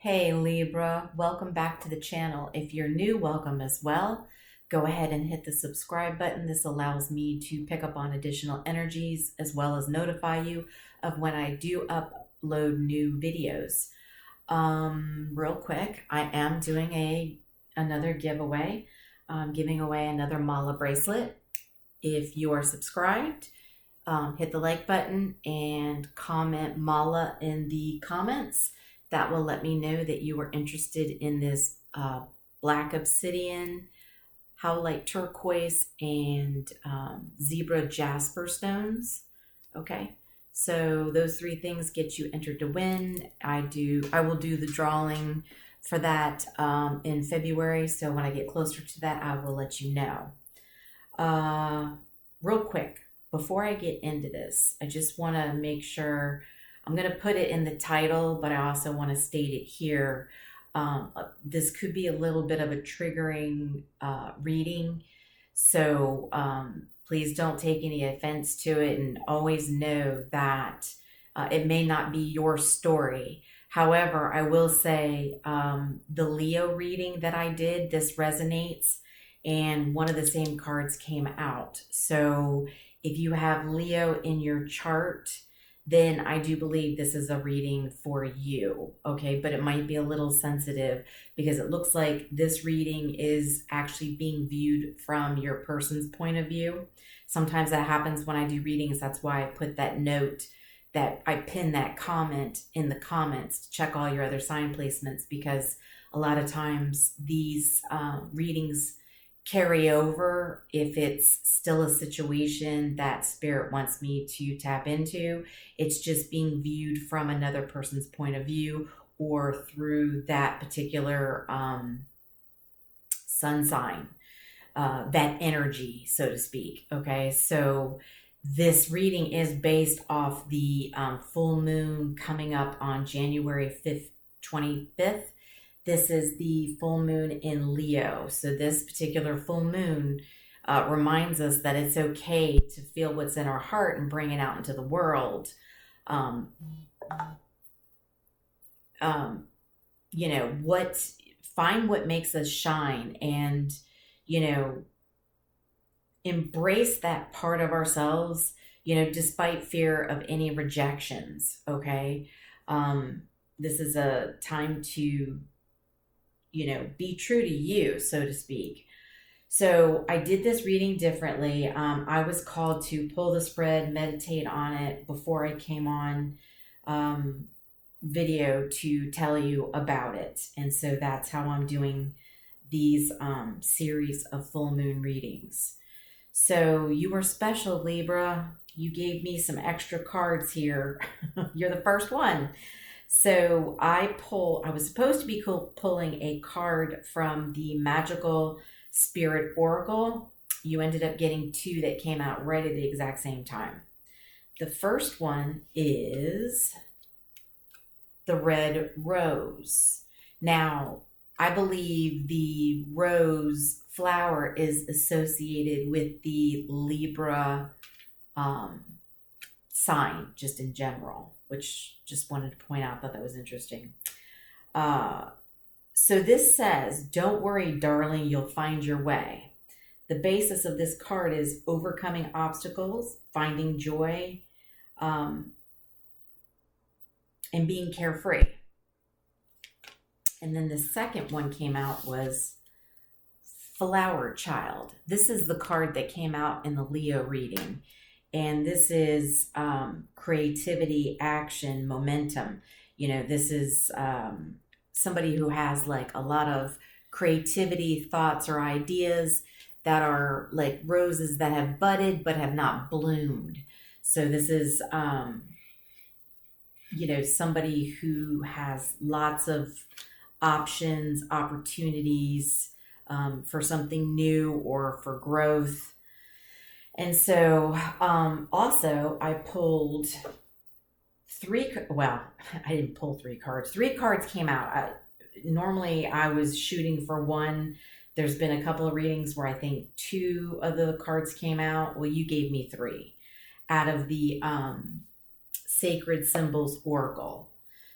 Hey Libra, welcome back to the channel. If you're new, welcome as well. Go ahead and hit the subscribe button. This allows me to pick up on additional energies as well as notify you of when I do upload new videos. Real quick, I am doing another giveaway. I'm giving away another mala bracelet. If you are subscribed, hit the like button and comment mala in the comments. That will let me know that you are interested in this black obsidian, howlite turquoise, and zebra jasper stones. Okay, so those three things get you entered to win. I will do the drawing for that in February. So when I get closer to that, I will let you know. Real quick, before I get into this, I just want to make sure. I'm going to put it in the title, but I also want to state it here. This could be a little bit of a triggering reading, so please don't take any offense to it, and always know that it may not be your story. However, I will say the Leo reading that I did, this resonates, and one of the same cards came out. So if you have Leo in your chart, then I do believe this is a reading for you, okay? But it might be a little sensitive because it looks like this reading is actually being viewed from your person's point of view. Sometimes that happens when I do readings. That's why I put that note, that I pin that comment in the comments to check all your other sign placements, because a lot of times these readings carry over if it's still a situation that spirit wants me to tap into. It's just being viewed from another person's point of view or through that particular sun sign, that energy, so to speak. Okay, so this reading is based off the full moon coming up on January 5th, 25th. This is the full moon in Leo. So this particular full moon reminds us that it's okay to feel what's in our heart and bring it out into the world. Find what makes us shine, and, embrace that part of ourselves, despite fear of any rejections. Okay. This is a time to be true to you, so to speak. So I did this reading differently. I was called to pull the spread, meditate on it before I came on video to tell you about it. And so that's how I'm doing these series of full moon readings. So you were special, Libra. You gave me some extra cards here. You're the first one. So I was supposed to be pulling a card from the Magical Spirit Oracle. You ended up getting two that came out right at the exact same time. The first one is the red rose. Now, I believe the rose flower is associated with the Libra sign, just in general, which just wanted to point out, thought that was interesting. So this says, don't worry, darling, you'll find your way. The basis of this card is overcoming obstacles, finding joy, and being carefree. And then the second one came out was Flower Child. This is the card that came out in the Leo reading. And this is creativity, action, momentum. This is somebody who has like a lot of creativity, thoughts, or ideas that are like roses that have budded but have not bloomed. So this is, somebody who has lots of options, opportunities for something new or for growth. And so also I pulled I didn't pull three cards. Three cards came out. Normally I was shooting for one. There's been a couple of readings where I think two of the cards came out. Well, you gave me three out of the Sacred Symbols Oracle.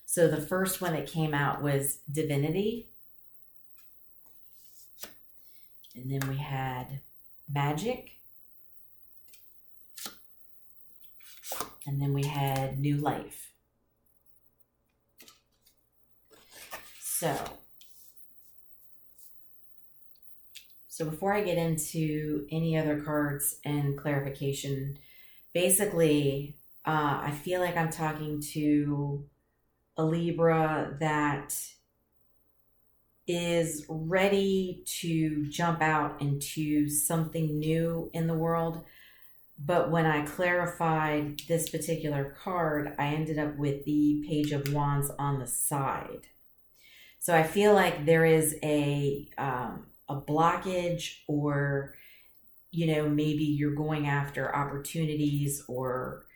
So the first one that came out was divinity. And then we had magic. And then we had new life. So before I get into any other cards and clarification, basically, I feel like I'm talking to a Libra that is ready to jump out into something new in the world. But when I clarified this particular card, I ended up with the Page of Wands on the side. So I feel like there is a blockage, or, you know, maybe you're going after opportunities, or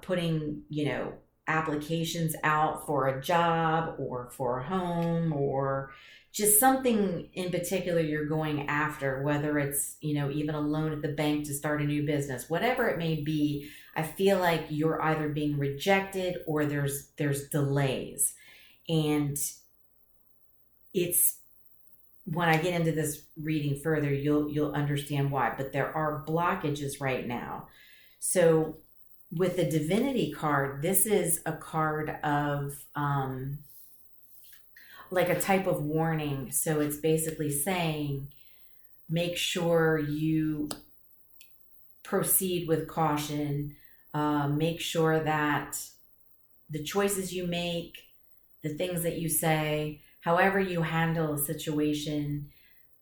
putting, you know, applications out for a job or for a home, or just something in particular you're going after, whether it's, you know, even a loan at the bank to start a new business, whatever it may be. I feel like you're either being rejected or there's delays. And it's, when I get into this reading further, you'll understand why, but there are blockages right now. So with the divinity card, this is a card of like a type of warning. So it's basically saying, make sure you proceed with caution. Make sure that the choices you make, the things that you say, however you handle a situation,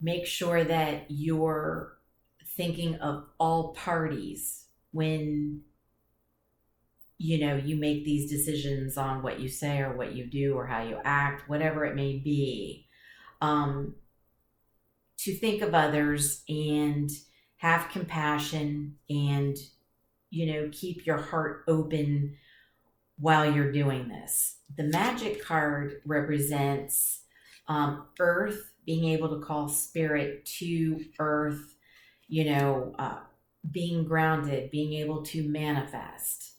make sure that you're thinking of all parties when, you know, you make these decisions on what you say or what you do or how you act, whatever it may be. To think of others and have compassion and, you know, keep your heart open while you're doing this. The magic card represents earth, being able to call spirit to earth, you know, being grounded, being able to manifest,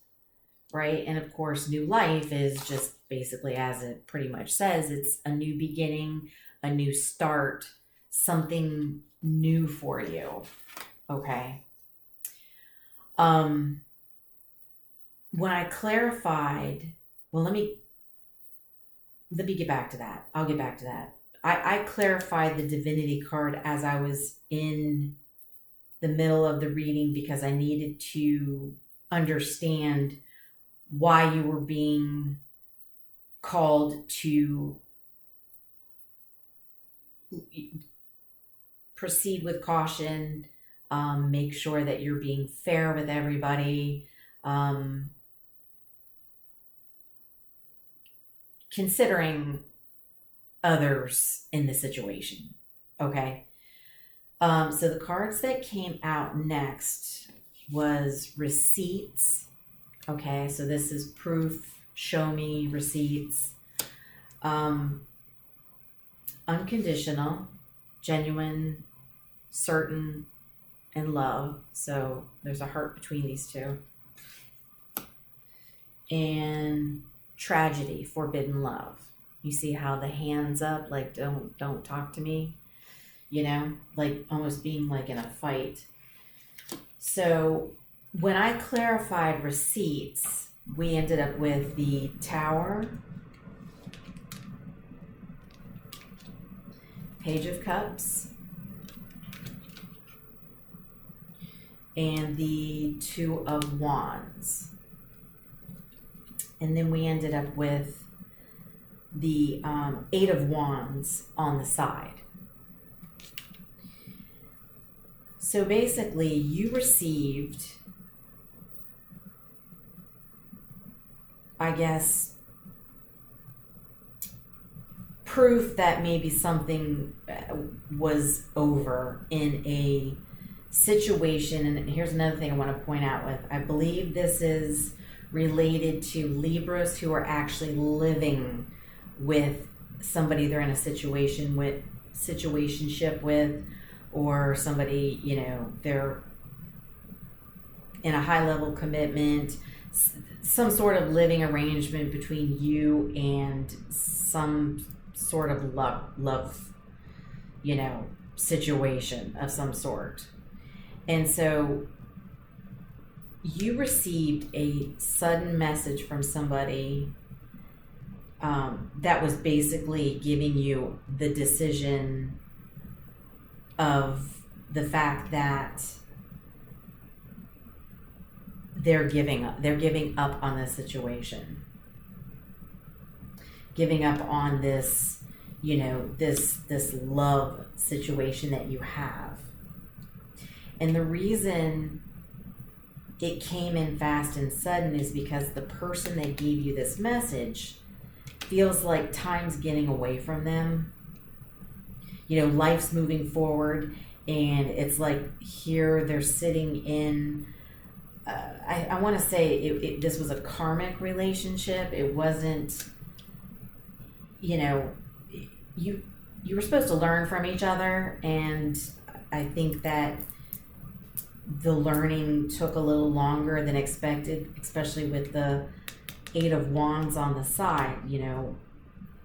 right? And of course, new life is just basically, as it pretty much says, it's a new beginning, a new start, something new for you, okay? When I clarified, well, let me get back to that. I'll get back to that. I clarified the divinity card as I was in the middle of the reading because I needed to understand why you were being called to proceed with caution, make sure that you're being fair with everybody, considering others in the situation. Okay. So the cards that came out next was receipts. Okay. So this is proof, show me receipts. Unconditional, genuine, certain, and love. So there's a heart between these two. And tragedy, forbidden love. You see how the hands up, like don't talk to me, you know, like almost being like in a fight. So when I clarified receipts, we ended up with the Tower, Page of Cups, and the Two of Wands. And then we ended up with the Eight of Wands on the side. So basically, you received, I guess, proof that maybe something was over in a situation. And here's another thing I want to point out with, I believe this is related to Libras who are actually living with somebody they're in a situationship with, or somebody, you know, they're in a high level commitment, some sort of living arrangement between you and some sort of love, situation of some sort. And so you received a sudden message from somebody that was basically giving you the decision of the fact that they're giving up on this situation, giving up on this, this love situation that you have. And the reason it came in fast and sudden is because the person that gave you this message feels like time's getting away from them. Life's moving forward, and it's like here they're sitting in, I want to say this was a karmic relationship. It wasn't, you were supposed to learn from each other, and I think that the learning took a little longer than expected, especially with the Eight of Wands on the side.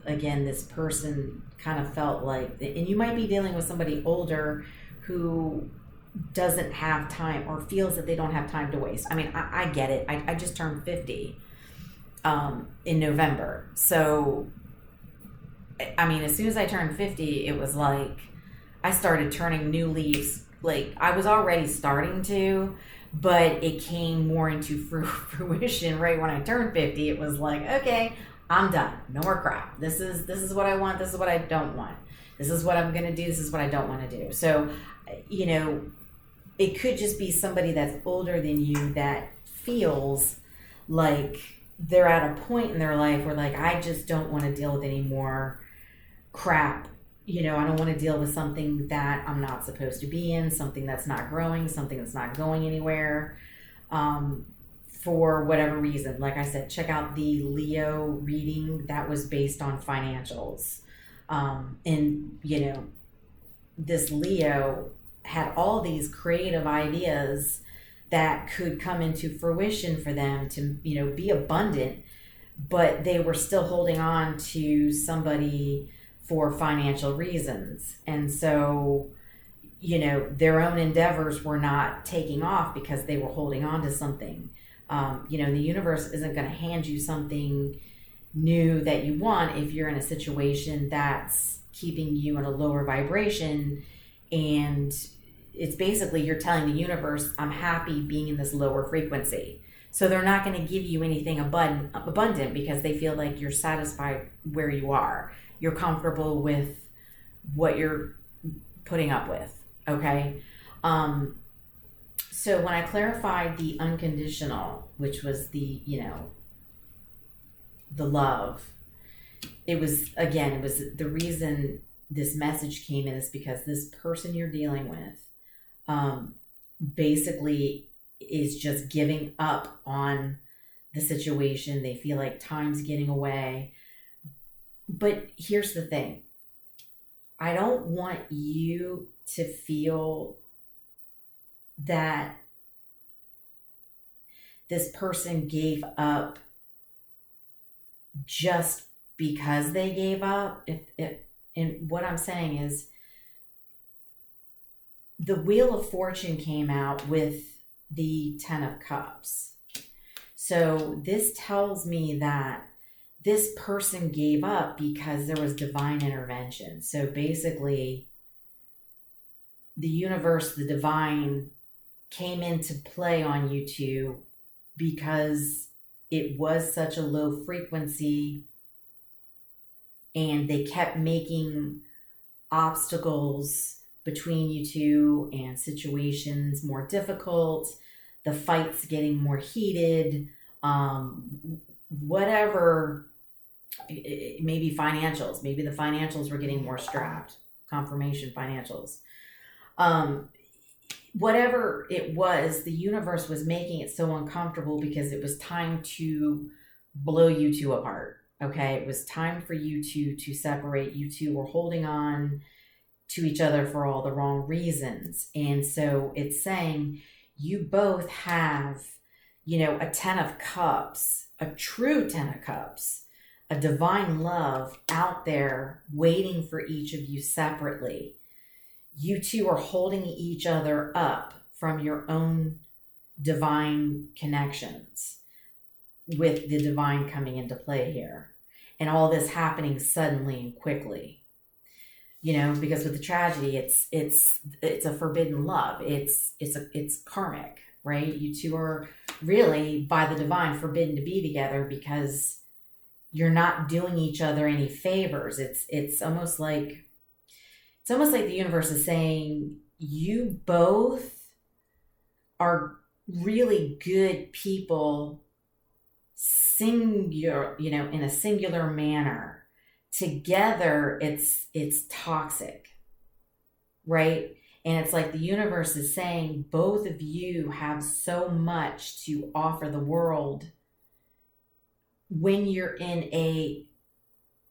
Again, this person kind of felt like, and you might be dealing with somebody older who doesn't have time or feels that they don't have time to waste. I mean, I get it. I just turned 50 in November. So, I mean, as soon as I turned 50, it was like I started turning new leaves. Like, I was already starting to, but it came more into fruition right when I turned 50. It was like, okay, I'm done. No more crap. This is what I want. This is what I don't want. This is what I'm going to do. This is what I don't want to do. So, it could just be somebody that's older than you that feels like they're at a point in their life where, like, I just don't want to deal with any more crap. I don't want to deal with something that I'm not supposed to be in, something that's not growing, something that's not going anywhere, for whatever reason. Like I said, check out the Leo reading that was based on financials. And, this Leo had all these creative ideas that could come into fruition for them to, be abundant, but they were still holding on to somebody for financial reasons. And so, their own endeavors were not taking off because they were holding on to something. The universe isn't going to hand you something new that you want if you're in a situation that's keeping you in a lower vibration. And it's basically you're telling the universe, I'm happy being in this lower frequency. So they're not going to give you anything abundant because they feel like you're satisfied where you are. You're comfortable with what you're putting up with, okay? So when I clarified the unconditional, which was the love, it was the reason this message came in is because this person you're dealing with basically is just giving up on the situation. They feel like time's getting away. But here's the thing. I don't want you to feel that this person gave up just because they gave up. And what I'm saying is the Wheel of Fortune came out with the Ten of Cups. So this tells me that this person gave up because there was divine intervention. So basically, the universe, the divine, came into play on you two because it was such a low frequency and they kept making obstacles between you two and situations more difficult, the fights getting more heated, whatever. Maybe financials. Maybe the financials were getting more strapped. Confirmation financials. Whatever it was, the universe was making it so uncomfortable because it was time to blow you two apart. Okay, it was time for you two to separate. You two were holding on to each other for all the wrong reasons. And so it's saying you both have, a 10 of cups, a true 10 of cups, a divine love out there waiting for each of you separately. You two are holding each other up from your own divine connections, with the divine coming into play here. And all this happening suddenly and quickly. Because with the tragedy, it's a forbidden love. It's karmic, right? You two are really, by the divine, forbidden to be together because you're not doing each other any favors. It's almost like the universe is saying you both are really good people, singular, in a singular manner. Together, it's toxic, right? And it's like the universe is saying both of you have so much to offer the world when you're in a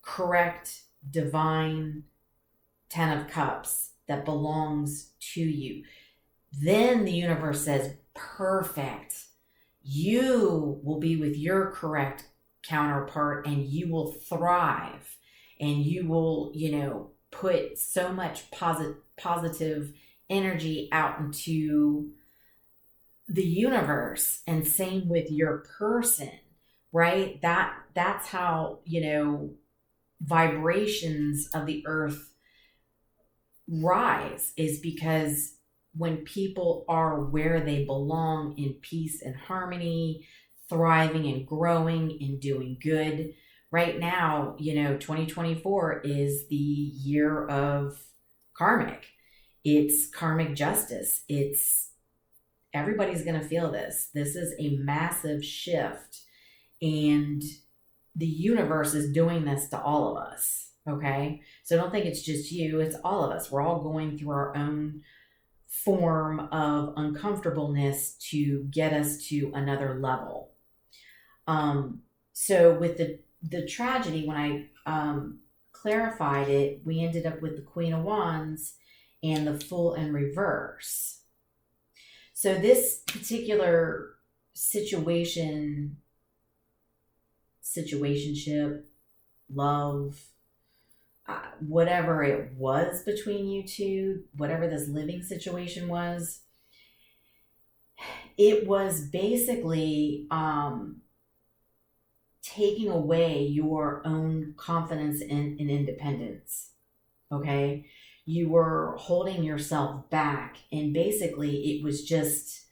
correct divine 10 of cups that belongs to you. Then the universe says, perfect. You will be with your correct counterpart and you will thrive, and you will, put so much positive energy out into the universe. And same with your person, right? That's how, vibrations of the earth rise, is because when people are where they belong, in peace and harmony, thriving and growing and doing good. Right now, 2024 is the year of karmic. It's karmic justice. Everybody's going to feel this. This is a massive shift, and the universe is doing this to all of us. Okay. So don't think it's just you. It's all of us. We're all going through our own form of uncomfortableness to get us to another level. So with the tragedy, when I clarified it, we ended up with the Queen of Wands and the Fool in reverse. So this particular situationship, love, whatever it was between you two, whatever this living situation was, it was basically taking away your own confidence and independence. Okay? You were holding yourself back, and basically it was just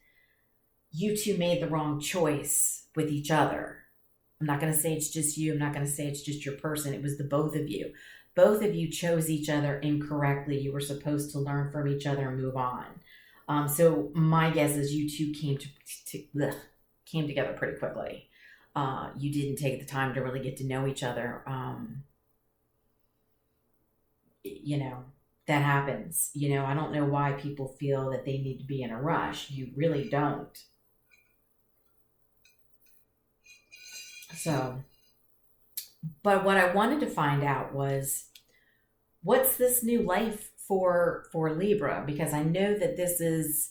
you two made the wrong choice with each other. I'm not going to say it's just you. I'm not going to say it's just your person. It was the both of you. Both of you chose each other incorrectly. You were supposed to learn from each other and move on. So my guess is you two came together pretty quickly. You didn't take the time to really get to know each other. That happens. I don't know why people feel that they need to be in a rush. You really don't. So, but what I wanted to find out was, what's this new life for Libra? Because I know that this is,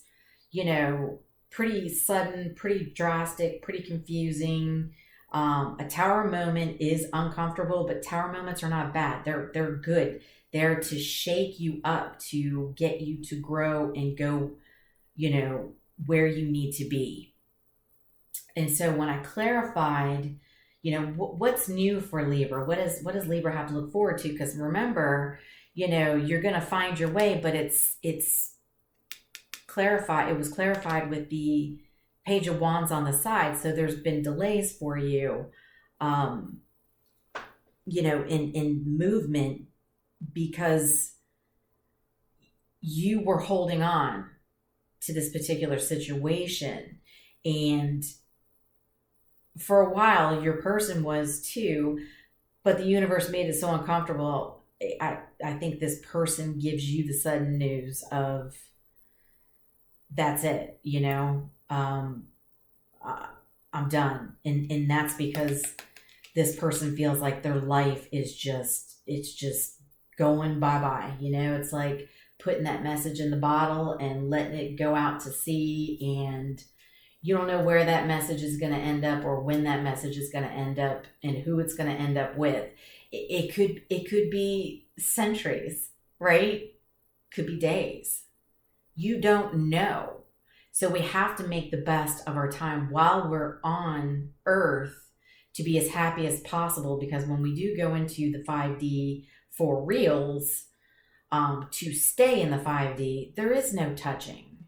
pretty sudden, pretty drastic, pretty confusing. A tower moment is uncomfortable, but tower moments are not bad. They're good. They're to shake you up, to get you to grow and go, where you need to be. And so when I clarified, what's new for Libra? What does Libra have to look forward to? Because remember, you're going to find your way, but it's clarified. It was clarified with the Page of Wands on the side. So there's been delays for you, in movement, because you were holding on to this particular situation. And for a while, your person was too, but the universe made it so uncomfortable. I think this person gives you the sudden news of, that's it, I'm done. And that's because this person feels like their life is it's just going bye-bye. It's like putting that message in the bottle and letting it go out to sea. And, You don't know where that message is going to end up or when that message is going to end up and who it's going to end up with. It could be centuries, right? Could be days. You don't know. So we have to make the best of our time while we're on Earth to be as happy as possible, because when we do go into the 5D for reals, to stay in the 5D, there is no touching.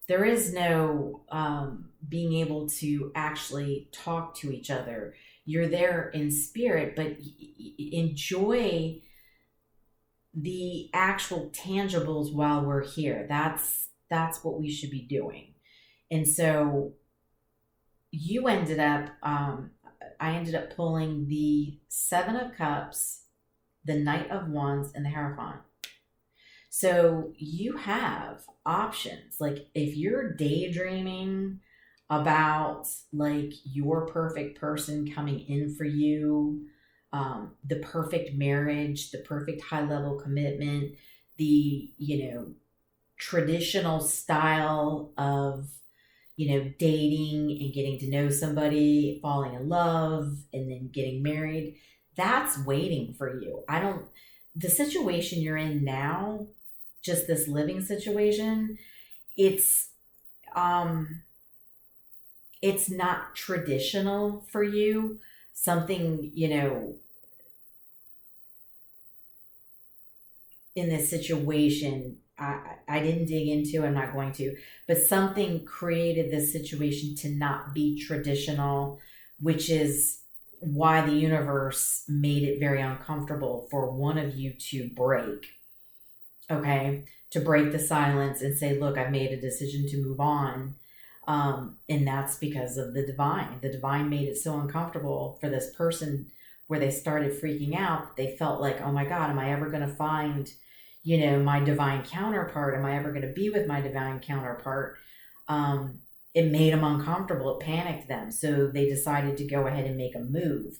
There is no being able to actually talk to each other. You're there in spirit, but enjoy the actual tangibles while we're here. That's what we should be doing. And so you ended up, I ended up pulling the 7 of Cups, the Knight of Wands, and the Hierophant. So you have options. Like if you're daydreaming about like your perfect person coming in for you, the perfect marriage, the perfect high level commitment, the, traditional style of, dating and getting to know somebody, falling in love, and then getting married, that's waiting for you. The situation you're in now, just this living situation, it's not traditional for you. Something, in this situation, I didn't dig into, I'm not going to, but something created this situation to not be traditional, which is why the universe made it very uncomfortable for one of you to break. Okay, to break the silence and say, look, I've made a decision to move on. And that's because of the divine. The divine made it so uncomfortable for this person where they started freaking out. They felt like, oh my God, am I ever going to find, my divine counterpart? Am I ever going to be with my divine counterpart? It made them uncomfortable. It panicked them. So they decided to go ahead and make a move.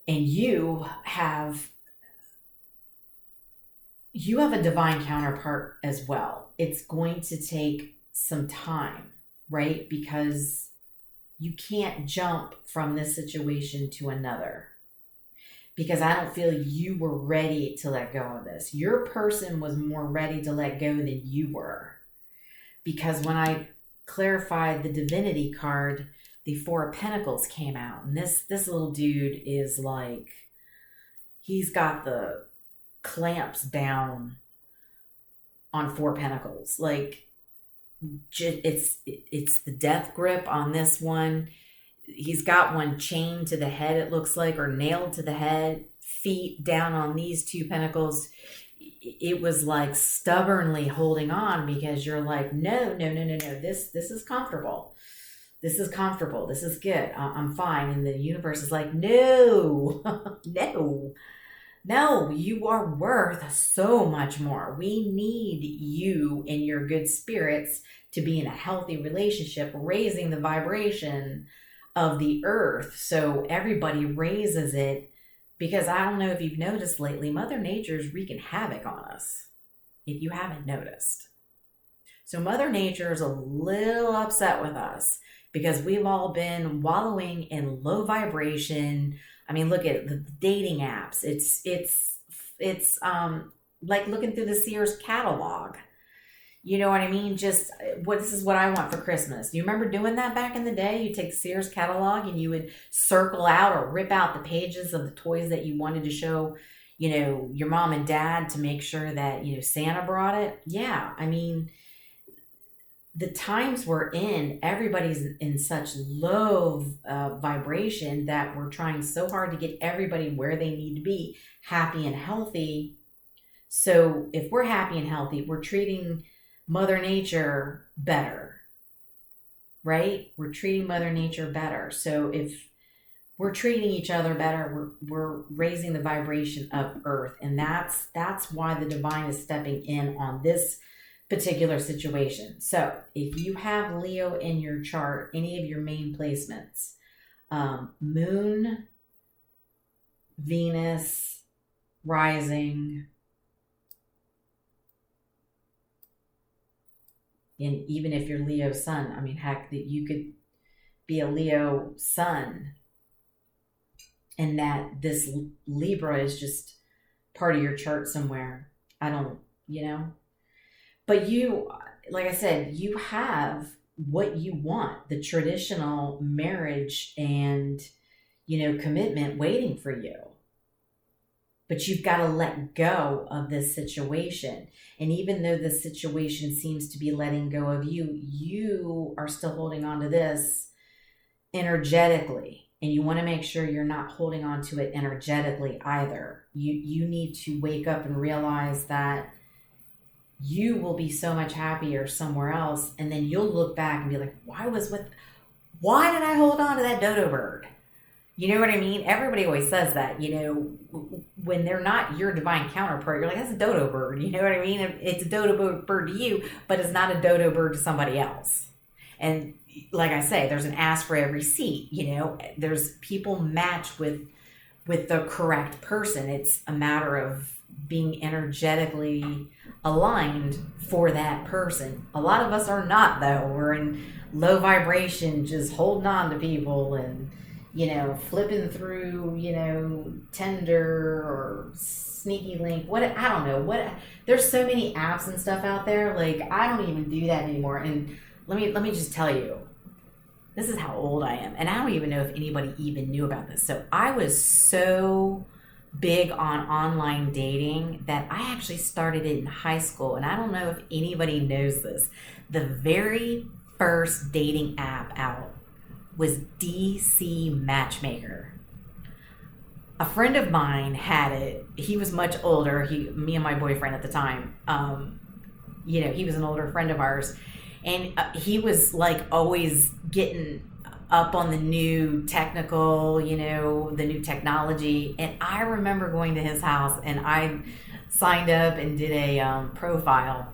And you have a divine counterpart as well. It's going to take some time, right? Because you can't jump from this situation to another, because I don't feel you were ready to let go of this. Your person was more ready to let go than you were, because when I clarified the divinity card, the 4 of Pentacles came out, and this little dude is like, he's got the clamps down on 4 Pentacles. Like, it's the death grip on this one. He's got one chained to the head, it looks like, or nailed to the head, feet down on these 2 Pentacles. It was like stubbornly holding on, because you're like, no, this is comfortable. This is comfortable. This is good. I'm fine. And the universe is like, no, no, you are worth so much more. We need you and your good spirits to be in a healthy relationship, raising the vibration of the earth so everybody raises it. Because I don't know if you've noticed lately, Mother Nature's wreaking havoc on us, if you haven't noticed. So Mother Nature is a little upset with us because we've all been wallowing in low vibration. I mean, look at the dating apps. It's like looking through the Sears catalog. You know what I mean? Just this is what I want for Christmas. You remember doing that back in the day? You take the Sears catalog and you would circle out or rip out the pages of the toys that you wanted to show, your mom and dad, to make sure that, Santa brought it. Yeah. I mean, the times we're in, everybody's in such low vibration that we're trying so hard to get everybody where they need to be, happy and healthy. So if we're happy and healthy, we're treating Mother Nature better, right? We're treating Mother Nature better. So if we're treating each other better, we're raising the vibration of Earth. And that's why the divine is stepping in on this particular situation. So if you have Leo in your chart, any of your main placements, Moon, Venus, Rising, And even if you're Leo sun, I mean, heck, that you could be a Leo sun, and that this Libra is just part of your chart somewhere. I don't, but you, like I said, you have what you want, the traditional marriage and, commitment waiting for you. But you've got to let go of this situation. And even though the situation seems to be letting go of you, you are still holding on to this energetically. And you want to make sure you're not holding on to it energetically either. You need to wake up and realize that you will be so much happier somewhere else. And then you'll look back and be like, why did I hold on to that dodo bird? You know what I mean? Everybody always says that, when they're not your divine counterpart, you're like, that's a dodo bird. You know what I mean? It's a dodo bird to you, but it's not a dodo bird to somebody else. And like I say, there's an ass for every seat. There's people match with the correct person. It's a matter of being energetically aligned for that person. A lot of us are not, though. We're in low vibration, just holding on to people and flipping through, Tinder or Sneaky Link. I don't know. There's so many apps and stuff out there. Like, I don't even do that anymore. And let me just tell you, this is how old I am. And I don't even know if anybody even knew about this. So I was so big on online dating that I actually started it in high school. And I don't know if anybody knows this. The very first dating app out was DC Matchmaker. A friend of mine had it. He was much older. Me and my boyfriend at the time, he was an older friend of ours. And he was like always getting up on the new technical, the new technology. And I remember going to his house and I signed up and did a profile.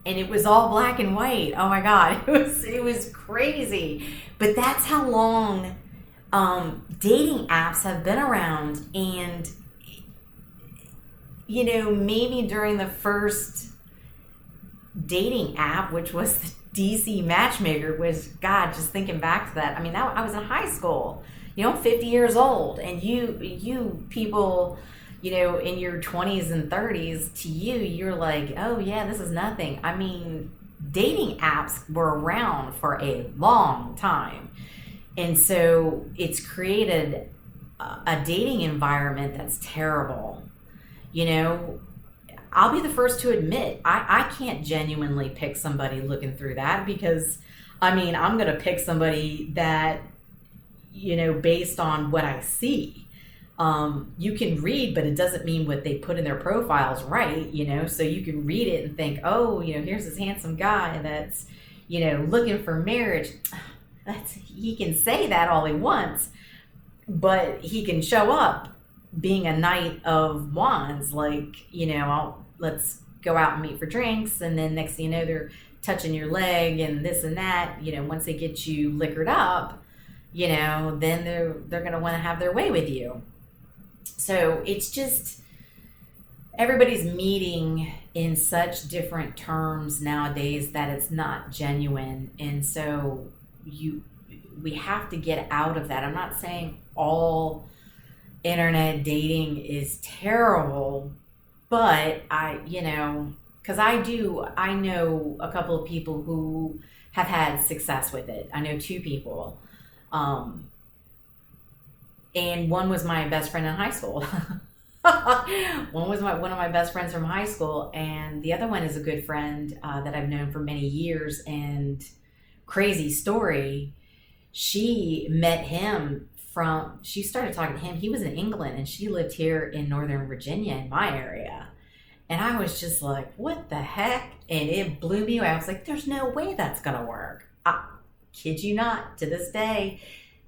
And it was all black and white. Oh my God, it was crazy. But that's how long dating apps have been around. And, maybe during the first dating app, which was the DC Matchmaker, was, God, just thinking back to that. I mean, I was in high school, I'm 50 years old. And you people, in your 20s and 30s, to you're like, oh yeah, this is nothing. I mean, dating apps were around for a long time. And so it's created a dating environment that's terrible. I'll be the first to admit, I can't genuinely pick somebody looking through that because, I'm going to pick somebody that, based on what I see. You can read, but it doesn't mean what they put in their profiles, right? So you can read it and think, oh, here's this handsome guy that's, looking for marriage. He can say that all he wants, but he can show up being a knight of wands, like, let's go out and meet for drinks. And then next thing you know, they're touching your leg and this and that, once they get you liquored up, then they're going to want to have their way with you. So it's just, everybody's meeting in such different terms nowadays that it's not genuine. And so we have to get out of that. I'm not saying all internet dating is terrible, but because I know a couple of people who have had success with it. I know two people. And one was my best friend in high school. One was one of my best friends from high school, and the other one is a good friend that I've known for many years. And crazy story, she met him she started talking to him. He was in England, and she lived here in Northern Virginia in my area. And I was just like, what the heck? And it blew me away. I was like, there's no way that's going to work. I kid you not, to this day.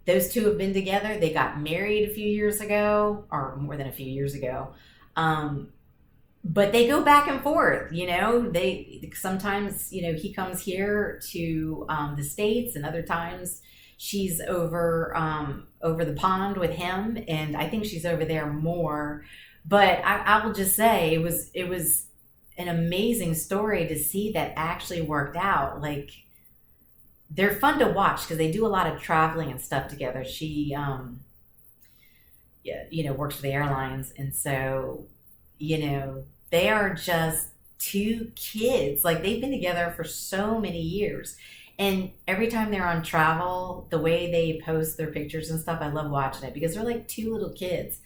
Those two have been together. They got married a few years ago, or more than a few years ago. But they go back and forth, they sometimes, he comes here to the States, and other times she's over the pond with him. And I think she's over there more. But I will just say it was an amazing story to see that actually worked out. Like, they're fun to watch because they do a lot of traveling and stuff together. She, yeah, works for the airlines. And so, they are just two kids. Like, they've been together for so many years. And every time they're on travel, the way they post their pictures and stuff, I love watching it because they're like two little kids.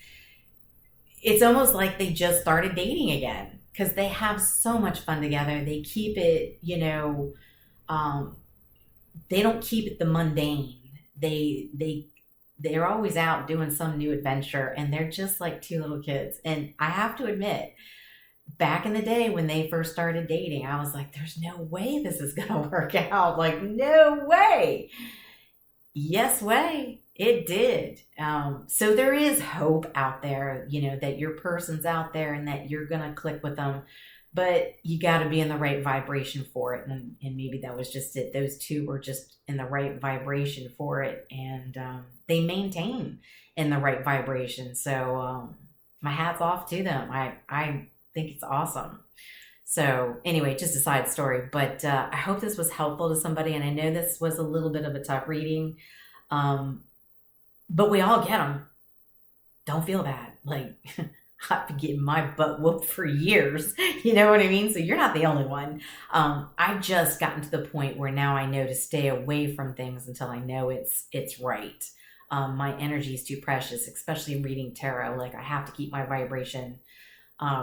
It's almost like they just started dating again because they have so much fun together. They keep it, they don't keep it the mundane. They're always out doing some new adventure, and they're just like two little kids. And I have to admit, back in the day when they first started dating, I was like, there's no way this is going to work out. Like, no way. Yes way. It did. So there is hope out there, that your person's out there and that you're going to click with them. But you got to be in the right vibration for it. And maybe that was just it. Those two were just in the right vibration for it. And they maintain in the right vibration. So my hat's off to them. I think it's awesome. So anyway, just a side story. But I hope this was helpful to somebody. And I know this was a little bit of a tough reading. But we all get them. Don't feel bad. Like, I've been getting my butt whooped for years. You know what I mean? So you're not the only one. I've just gotten to the point where now I know to stay away from things until I know it's right. My energy is too precious, especially in reading tarot. Like, I have to keep my vibration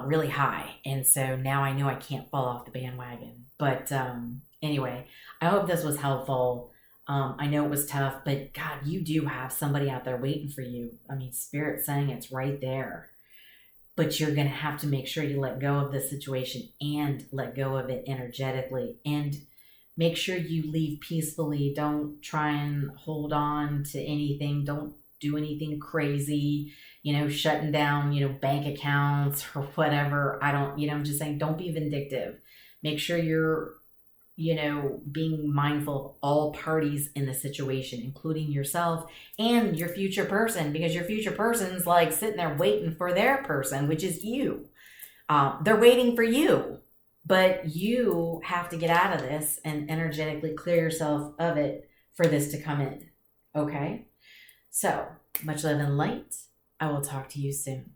really high. And so now I know I can't fall off the bandwagon. But anyway, I hope this was helpful. I know it was tough, but God, you do have somebody out there waiting for you. I mean, Spirit's saying it's right there. But you're going to have to make sure you let go of the situation and let go of it energetically, and make sure you leave peacefully. Don't try and hold on to anything. Don't do anything crazy, shutting down, bank accounts or whatever. I'm just saying, don't be vindictive. Make sure you're, being mindful of all parties in the situation, including yourself and your future person, because your future person's like sitting there waiting for their person, which is you. They're waiting for you, but you have to get out of this and energetically clear yourself of it for this to come in. Okay? So, much love and light. I will talk to you soon.